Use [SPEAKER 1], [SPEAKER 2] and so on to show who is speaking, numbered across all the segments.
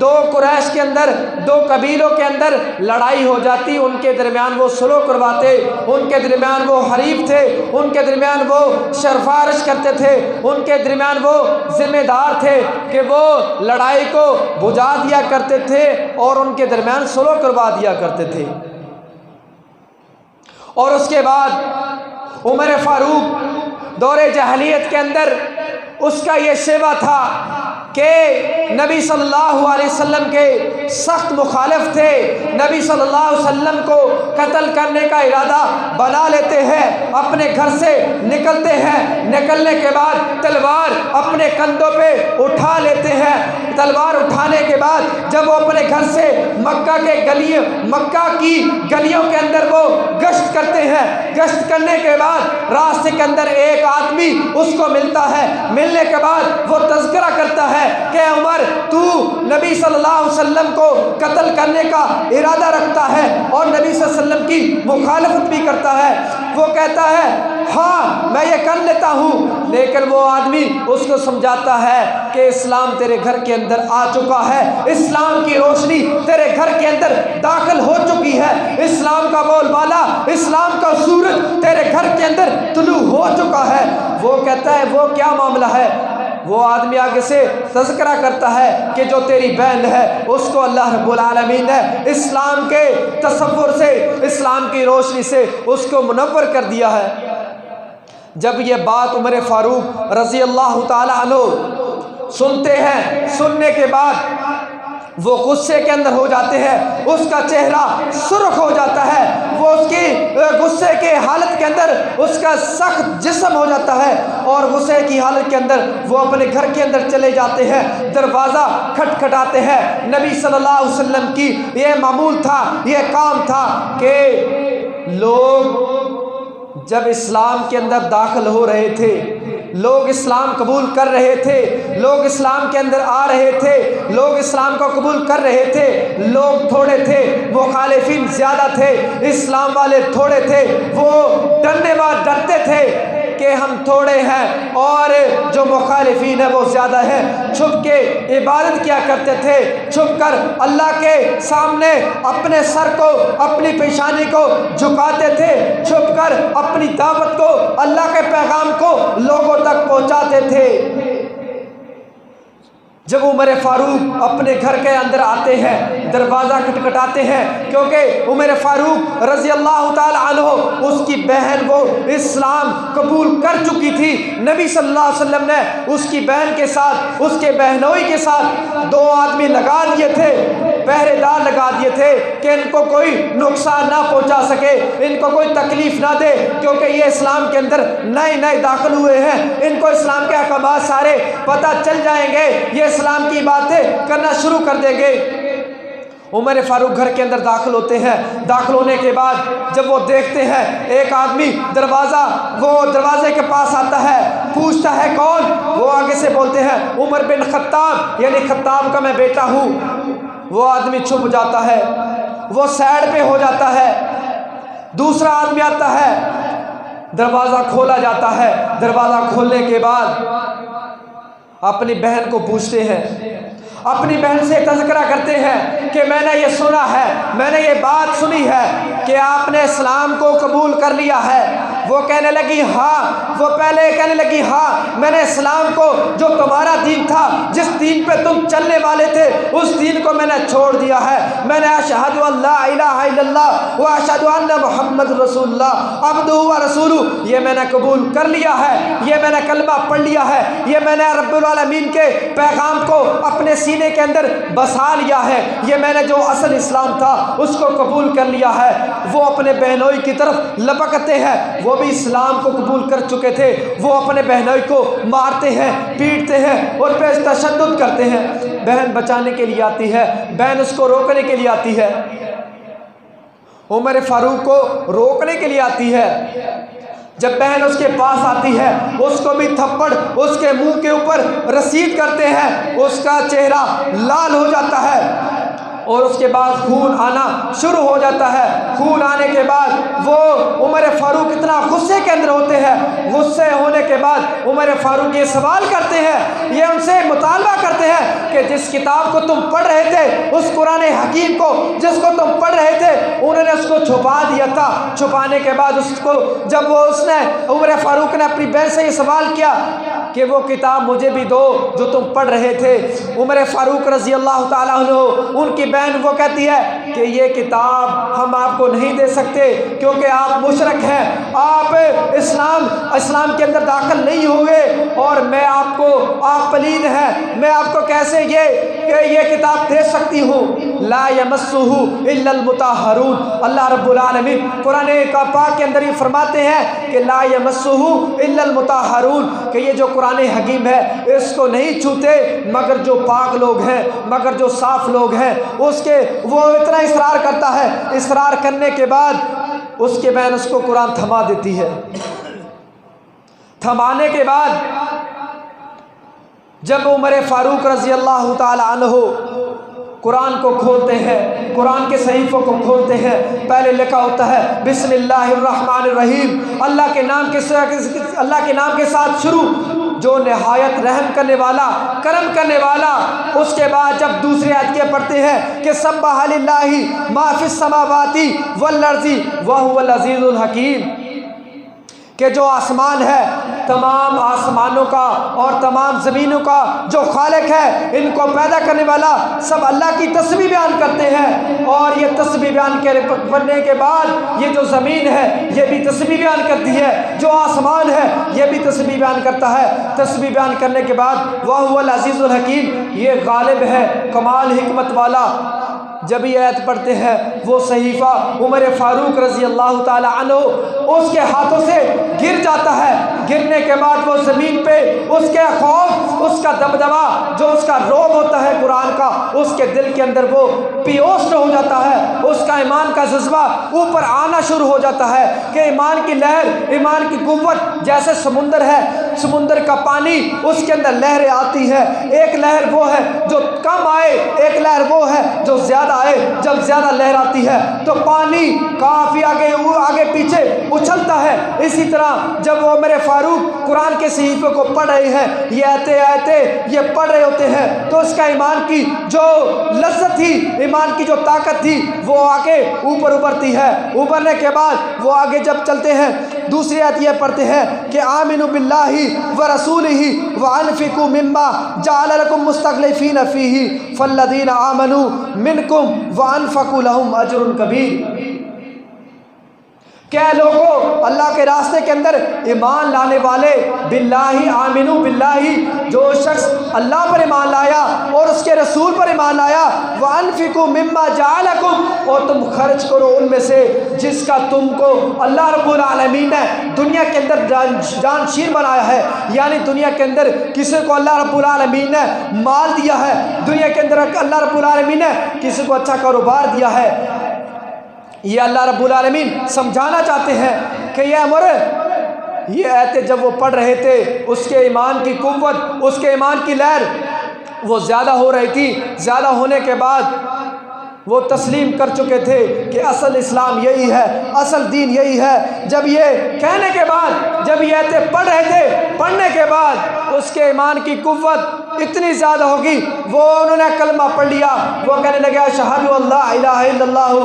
[SPEAKER 1] 2 कुरैश के अंदर, दो कबीलों के अंदर लड़ाई हो जाती, उनके दरमियान वो सुलह करवाते, उनके दरमियान वो हरीफ थे, उनके दरमियान वो शरफारश करते थे, उनके दरमियान वो जिम्मेदार थे कि वो लड़ाई को बुझा दिया करते थे और उनके दरमियान सुलह करवा दिया करते थे। और उसके बाद उमर फारूक दौरे जहलियत के अंदर उसका ये शेवा था कि नबी सल्लल्लाहु अलैहि वसल्लम के सख्त मुखालिफ थे। नबी सल्लल्लाहु अलैहि वसल्लम को कत्ल करने का इरादा बना लेते हैं, अपने घर से निकलते हैं, निकलने के बाद तलवार अपने कंधों पे उठा लेते हैं। तलवार उठाने के बाद जब वो अपने घर से मक्का की गलियों के अंदर वो गश्त करते हैं, गश्त करने के बाद रास्ते के अंदर एक आदमी उसको मिलता है, मिलने के बाद वो तज़किरा करता है कि उमर, तू नबी सल्लल्लाहु अलैहि वसल्लम को कत्ल करने का इरादा रखता है और नबी सल्लल्लाहु अलैहि वसल्लम की मुखालफत भी करता है। वो कहता है हाँ मैं ये कर लेता हूँ, लेकिन वो आदमी उसको समझाता है कि इस्लाम तेरे घर के अंदर आ चुका है, इस्लाम की रोशनी तेरे घर के अंदर दाखिल हो चुकी है, इस्लाम का बोलबाला, इस्लाम का सूरज तेरे घर के अंदर तुलू हो चुका है। वो कहता है वो क्या मामला है? वो आदमी आगे से तज़किरा करता है कि जो तेरी बहन है उसको अल्लाह रब्बुल आलमीन ने इस्लाम के तसव्वुर से, इस्लाम की रोशनी से उसको मुनव्वर कर दिया है। जब ये बात उमर फारूक रज़ी अल्लाह ताला अन्हु सुनते हैं, सुनने के बाद वो गुस्से के अंदर हो जाते हैं, उसका चेहरा सुर्ख हो जाता है, वो उसकी गुस्से के हालत के अंदर उसका सख्त जिस्म हो जाता है और गुस्से की हालत के अंदर वो अपने घर के अंदर चले जाते हैं, दरवाज़ा खटखटाते हैं। नबी सल्लल्लाहु अलैहि वसल्लम की ये मामूल था, ये काम था कि लोग जब इस्लाम के अंदर दाखिल हो रहे थे, लोग इस्लाम कबूल कर रहे थे, लोग इस्लाम के अंदर आ रहे थे, लोग इस्लाम को कबूल कर रहे थे, लोग थोड़े थे, मुखालिफिन ज़्यादा थे, इस्लाम वाले थोड़े थे, वो डरते थे कि हम थोड़े हैं और जो मुखालिफिन है वो ज़्यादा है। छुप के इबादत किया करते थे, छुप कर अल्लाह के सामने अपने सर को, अपनी पेशानी को झुकाते थे, छुप कर अपनी दावत को, अल्लाह के पैगाम को लोगों तक पहुंचाते थे। जब उमर फारूक अपने घर के अंदर आते हैं, दरवाज़ा खटखटाते हैं, क्योंकि उमर फारूक रज़ी अल्लाह ताला अन्हु उसकी बहन वो इस्लाम कबूल कर चुकी थी। नबी सल्लल्लाहु अलैहि वसल्लम ने उसकी बहन के साथ, उसके बहनोई के साथ दो आदमी लगा दिए थे, पहरेदार लगा दिए थे कि इनको कोई नुकसान ना पहुंचा सके, इनको कोई तकलीफ़ ना दे, क्योंकि ये इस्लाम के अंदर नए नए दाखिल हुए हैं, इनको इस्लाम के अहकाम सारे पता चल जाएंगे, ये इस्लाम की बातें करना शुरू कर देंगे। उमर फारूक घर के अंदर दाखिल होते हैं, दाखिल होने के बाद जब वो देखते हैं एक आदमी दरवाजे के पास आता है, पूछता है कौन? वो आगे से बोलते हैं उमर बिन खत्ताब, यानी खत्ताब का मैं बेटा हूँ। वो आदमी छुप जाता है, वो साइड पे हो जाता है। दूसरा आदमी आता है, दरवाज़ा खोला जाता है, दरवाज़ा खोलने के बाद अपनी बहन को पूछते हैं, अपनी बहन से तज़किरा करते हैं कि मैंने ये सुना है, मैंने ये बात सुनी है कि आपने इस्लाम को कबूल कर लिया है। वो कहने लगी हाँ, वो पहले कहने लगी हाँ, मैंने इस्लाम को, जो तुम्हारा दीन था, जिस दीन पे तुम चलने वाले थे, उस दीन को मैंने छोड़ दिया है। मैंने अशहदु अल्ला इलाहा इल्लल्लाह व अशहदु अन्ना मुहम्मद रसूलुल्लाह अब्दुहु व रसूलुहु, ये मैंने कबूल कर लिया है, ये मैंने कलमा पढ़ लिया है, ये मैंने रब्बुल आलमीन के पैगाम को अपने सीने के अंदर बसा लिया है, ये मैंने जो असल इस्लाम था उसको कबूल कर लिया है। वो अपने बहनोई की तरफ लपकते हैं, वो भी इस्लाम को कबूल कर चुके थे, वो अपने बहनोई को मारते हैं, पीटते हैं और पे तशद्दुद करते हैं। बहन बचाने के लिए आती है, बहन उसको रोकने के लिए आती है, उमर फारूक को रोकने के लिए आती है। जब बहन उसके पास आती है, उसको भी थप्पड़ उसके मुंह के ऊपर रसीद करते हैं, उसका चेहरा लाल हो जाता है और उसके बाद खून आना शुरू हो जाता है। खून आने के बाद वो उमर फारूक इतना गुस्से के अंदर होते हैं, गुस्से होने के बाद उमर फारूक ये सवाल करते हैं, ये उनसे मुतालबा करते हैं कि कि जिस किताब को तुम पढ़ रहे थे, उस कुरान हकीम को जिसको तुम पढ़ रहे थे, उन्होंने उसको छुपा दिया था। छुपाने के बाद उसको जब उसने उमर फारूक ने अपनी बहन से ये सवाल किया कि वो किताब मुझे भी दो जो तुम पढ़ रहे थे, उमर फारूक रज़ी अल्लाह ताला अन्हु, उनकी बहन वो कहती है कि ये किताब हम आपको नहीं दे सकते क्योंकि आप मुशरक हैं, आप इस्लाम के अंदर दाखिल नहीं हुए, और आप पलीद हैं, मैं आपको कैसे ये किताब दे सकती हूँ। ला यमस्सुहु इल्लल मुताहरून, अल्लाह रब्बुल आलमीन कुरान का पाक के अंदर ये फरमाते हैं कि ला यमस्सुहु इल्लल मुताहरून, कि ये जो कुरान हकीम है इसको नहीं छूते मगर जो पाक लोग हैं, मगर जो साफ लोग हैं। वो इतना इसरार करता है, इसरार करने के बाद उसके बहन उसको कुरान थमा देती है। थमाने के बाद जब उमर फारूक रज़ी अल्लाह ताला अन्हु कुरान को खोलते हैं, कुरान के सहीफ़ों को खोलते हैं, पहले लिखा होता है बिस्मिल्लाहिर्रहमानिर्रहीम, अल्लाह के नाम के साथ शुरू, जो निहायत रहम करने वाला, करम करने वाला। उसके बाद जब दूसरे आयत पढ़ते हैं कि सब्बह लिल्लाहि मा फिस समावाति वल अर्ज़ि व हुवल अज़ीज़ुल हकीम, कि जो आसमान है, तमाम आसमानों का और तमाम ज़मीनों का जो खालिक है, इनको पैदा करने वाला, सब अल्लाह की तस्बीह बयान करते हैं। और ये तस्बीह बयान करने के बाद ये जो ज़मीन है ये भी तस्बीह बयान करती है, जो आसमान है ये भी तस्बीह बयान करता है। तस्बीह बयान करने के बाद वह हुवल अज़ीज़ुल हकीम, ये गालिब है, कमाल हिकमत वाला। जब ये आयत पढ़ते हैं वो सहीफ़ा उमर फारूक रज़ी अल्लाह ताला अन्हु उसके हाथों से गिर जाता है। गिरने के बाद वो ज़मीन पे उसके खौफ, उसका दबदबा, जो उसका रोब होता है कुरान का, उसके दिल के अंदर वो पियोस्ट हो जाता है। उसका ईमान का जज्बा ऊपर आना शुरू हो जाता है कि ईमान की लहर, ईमान की कुव्वत जैसे समुंदर है, समुंदर का पानी, उसके अंदर लहरें आती है। एक लहर वो है जो कम आए, एक लहर वो है जो ज़्यादा आए। जब ज़्यादा लहर आती है तो पानी काफ़ी आगे पीछे उछलता है। इसी तरह जब वो मेरे फारूक कुरान के सहीफ़े को पढ़ रहे हैं, ये आयते ये पढ़ रहे होते हैं, तो उसका ईमान की जो लज्जत थी, ईमान की जो ताकत थी, वो आगे ऊपर उभरती है। उभरने के बाद वो आगे जब चलते हैं, दूसरी आयत ये पढ़ते हैं कि आमिनु बिल्लाहि व रसूलिहि व अनफिकु मिम्मा जअल लकुम मुस्तखलिफीन फीहि फल्लदीना आमनु मिनकुम व अनफकु लहुम अजरुन कबीर। क्या लोगों, अल्लाह के रास्ते के अंदर ईमान लाने वाले, बिल्लाही आमिनु बिल्लाही, जो शख्स अल्लाह पर ईमान लाया और उसके रसूल पर ईमान लाया, व अनफिकु मिम्मा जअलकुम, और तुम खर्च करो उनमें से जिसका तुमको अल्लाह रब्बुल आलमीन ने दुनिया के अंदर जानशीन बनाया है। यानी दुनिया के अंदर किसी को अल्लाह रब्बुल आलमीन ने माल दिया है, दुनिया के अंदर अल्लाह रब्बुल आलमीन ने किसी को अच्छा कारोबार दिया है। ये अल्लाह रब्बुल आलमीन समझाना चाहते हैं कि ये आयतें जब वो पढ़ रहे थे, उसके ईमान की कुव्वत, उसके ईमान की लहर वो ज़्यादा हो रही थी। ज़्यादा होने के बाद वो तस्लीम कर चुके थे कि असल इस्लाम यही है, असल दीन यही है। जब ये कहने के बाद, जब ये आयतें पढ़ रहे थे, पढ़ने के बाद उसके ईमान की कुव्वत इतनी ज़्यादा होगी, वो उन्होंने कलमा पढ़ लिया। वो कहने लगे अशहदु अल्ला इलाहा इल्लल्लाहु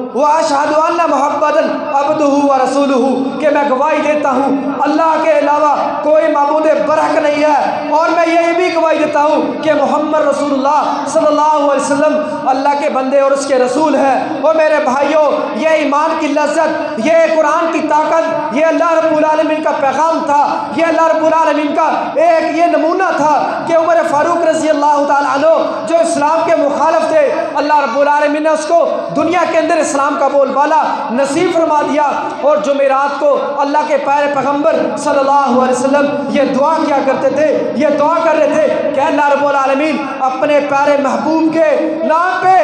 [SPEAKER 1] व अशहदु अन्ना मुहम्मदन अब्दुहु व रसूलुहु, कि मैं गवाही देता हूँ अल्लाह के अलावा कोई माबूद बरहक नहीं है, और मैं ये भी गवाही देता हूँ कि मोहम्मद रसूलुल्लाह सल्लल्लाहु अलैहि वसल्लम अल्लाह के बंदे और उसके रसूल हैं। और मेरे भाइयों, ये ईमान की लज्जत, ये कुरान की ताकत, ये अल्लाह रब्बुल आलमीन का पैगाम था, ये अल्लाह रब्बुल आलमीन का एक ये नमूना था कि उमर फारूक रज़ी अल्लाह ताला अन्हु जो इस्लाम के मुखालिफ थे, अल्लाह रब्बुल आलमीन ने उसको दुनिया के अंदर इस्लाम का बोलबाला नसीब फरमा दिया। और जुमेरात को अल्लाह के प्यारे पैगम्बर सल्लल्लाहु अलैहि वसल्लम ये दुआ क्या करते थे, ये दुआ कर रहे थे कि अल्लाह रब्बुल आलमीन अपने प्यारे महबूब के नाम पे,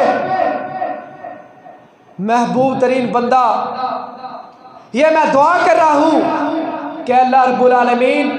[SPEAKER 1] महबूब तरीन बंदा, ये मैं दुआ कर रहा हूँ कि अल्लाह रब्बुल आलमीन